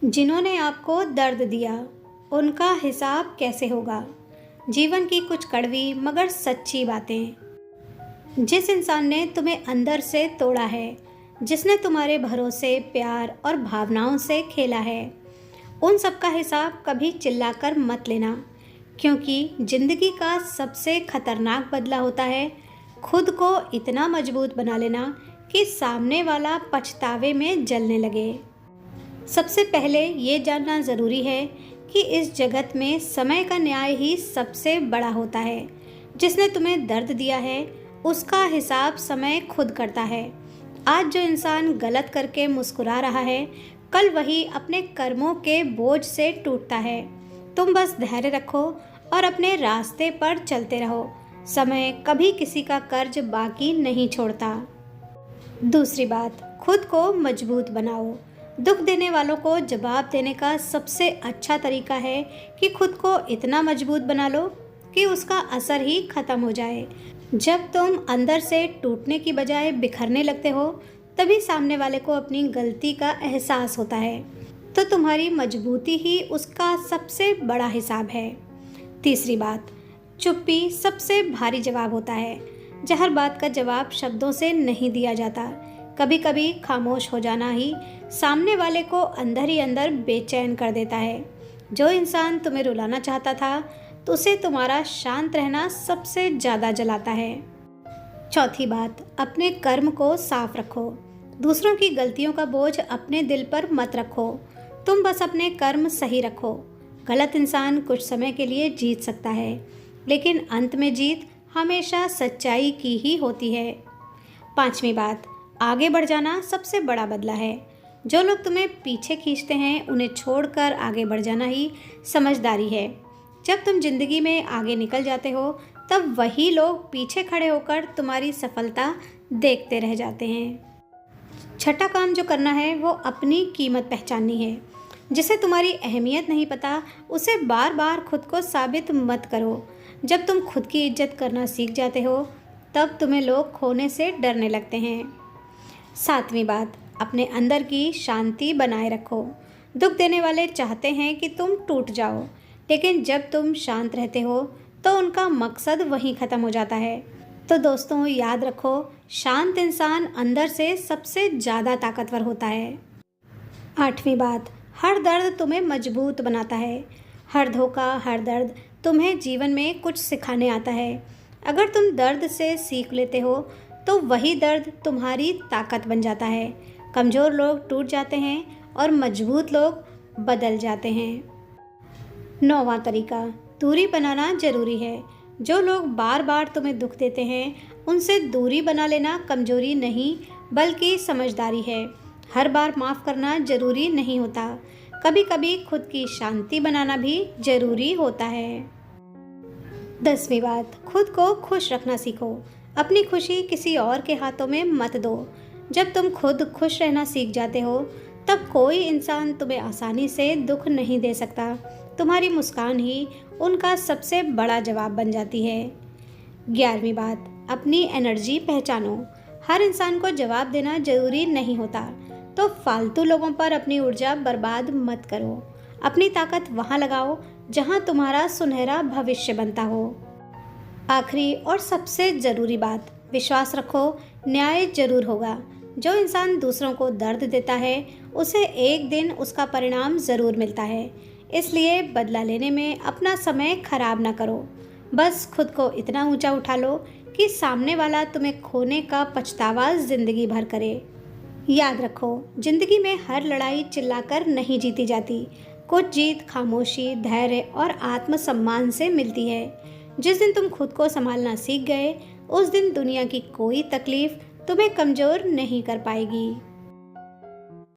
जिन्होंने आपको दर्द दिया, उनका हिसाब कैसे होगा। जीवन की कुछ कड़वी मगर सच्ची बातें। जिस इंसान ने तुम्हें अंदर से तोड़ा है, जिसने तुम्हारे भरोसे, प्यार और भावनाओं से खेला है, उन सब का हिसाब कभी चिल्लाकर मत लेना, क्योंकि जिंदगी का सबसे खतरनाक बदला होता है खुद को इतना मजबूत बना लेना कि सामने वाला पछतावे में जलने लगे। सबसे पहले ये जानना ज़रूरी है कि इस जगत में समय का न्याय ही सबसे बड़ा होता है। जिसने तुम्हें दर्द दिया है, उसका हिसाब समय खुद करता है। आज जो इंसान गलत करके मुस्कुरा रहा है, कल वही अपने कर्मों के बोझ से टूटता है। तुम बस धैर्य रखो और अपने रास्ते पर चलते रहो। समय कभी किसी का कर्ज बाकी नहीं छोड़ता। दूसरी बात, खुद को मजबूत बनाओ। दुख देने वालों को जवाब देने का सबसे अच्छा तरीका है कि खुद को इतना मजबूत बना लो कि उसका असर ही खत्म हो जाए। जब तुम अंदर से टूटने की बजाय बिखरने लगते हो, तभी सामने वाले को अपनी गलती का एहसास होता है। तो तुम्हारी मजबूती ही उसका सबसे बड़ा हिसाब है। तीसरी बात, चुप्पी सबसे भारी जवाब होता है। हर बात का जवाब शब्दों से नहीं दिया जाता। कभी कभी खामोश हो जाना ही सामने वाले को अंदर ही अंदर बेचैन कर देता है। जो इंसान तुम्हें रुलाना चाहता था, तो उसे तुम्हारा शांत रहना सबसे ज़्यादा जलाता है। चौथी बात, अपने कर्म को साफ रखो। दूसरों की गलतियों का बोझ अपने दिल पर मत रखो। तुम बस अपने कर्म सही रखो। गलत इंसान कुछ समय के लिए जीत सकता है, लेकिन अंत में जीत हमेशा सच्चाई की ही होती है। पांचवी बात, आगे बढ़ जाना सबसे बड़ा बदला है। जो लोग तुम्हें पीछे खींचते हैं, उन्हें छोड़कर आगे बढ़ जाना ही समझदारी है। जब तुम जिंदगी में आगे निकल जाते हो, तब वही लोग पीछे खड़े होकर तुम्हारी सफलता देखते रह जाते हैं। छठा काम जो करना है, वो अपनी कीमत पहचाननी है। जिसे तुम्हारी अहमियत नहीं पता, उसे बार बार खुद को साबित मत करो। जब तुम खुद की इज्जत करना सीख जाते हो, तब तुम्हें लोग खोने से डरने लगते हैं। सातवीं बात, अपने अंदर की शांति बनाए रखो। दुख देने वाले चाहते हैं कि तुम टूट जाओ, लेकिन जब तुम शांत रहते हो तो उनका मकसद वहीं ख़त्म हो जाता है। तो दोस्तों, याद रखो, शांत इंसान अंदर से सबसे ज़्यादा ताकतवर होता है। आठवीं बात, हर दर्द तुम्हें मजबूत बनाता है। हर धोखा, हर दर्द तुम्हें जीवन में कुछ सिखाने आता है। अगर तुम दर्द से सीख लेते हो, तो वही दर्द तुम्हारी ताकत बन जाता है। कमज़ोर लोग टूट जाते हैं और मजबूत लोग बदल जाते हैं। 9वां तरीका, दूरी बनाना ज़रूरी है। जो लोग बार बार तुम्हें दुख देते हैं, उनसे दूरी बना लेना कमज़ोरी नहीं, बल्कि समझदारी है। हर बार माफ़ करना ज़रूरी नहीं होता। कभी कभी खुद की शांति बनाना भी ज़रूरी होता है। 10वीं बात, खुद को खुश रखना सीखो। अपनी खुशी किसी और के हाथों में मत दो। जब तुम खुद खुश रहना सीख जाते हो, तब कोई इंसान तुम्हें आसानी से दुख नहीं दे सकता। तुम्हारी मुस्कान ही उनका सबसे बड़ा जवाब बन जाती है। 11वीं बात, अपनी एनर्जी पहचानो। हर इंसान को जवाब देना जरूरी नहीं होता, तो फालतू लोगों पर अपनी ऊर्जा बर्बाद मत करो। अपनी ताकत वहाँ लगाओ जहाँ तुम्हारा सुनहरा भविष्य बनता हो। आखिरी और सबसे ज़रूरी बात, विश्वास रखो, न्याय जरूर होगा। जो इंसान दूसरों को दर्द देता है, उसे एक दिन उसका परिणाम ज़रूर मिलता है। इसलिए बदला लेने में अपना समय खराब ना करो। बस खुद को इतना ऊंचा उठा लो कि सामने वाला तुम्हें खोने का पछतावा ज़िंदगी भर करे। याद रखो, ज़िंदगी में हर लड़ाई चिल्लाकर नहीं जीती जाती। कुछ जीत खामोशी, धैर्य और आत्मसम्मान से मिलती है। जिस दिन तुम खुद को संभालना सीख गए, उस दिन दुनिया की कोई तकलीफ तुम्हें कमज़ोर नहीं कर पाएगी।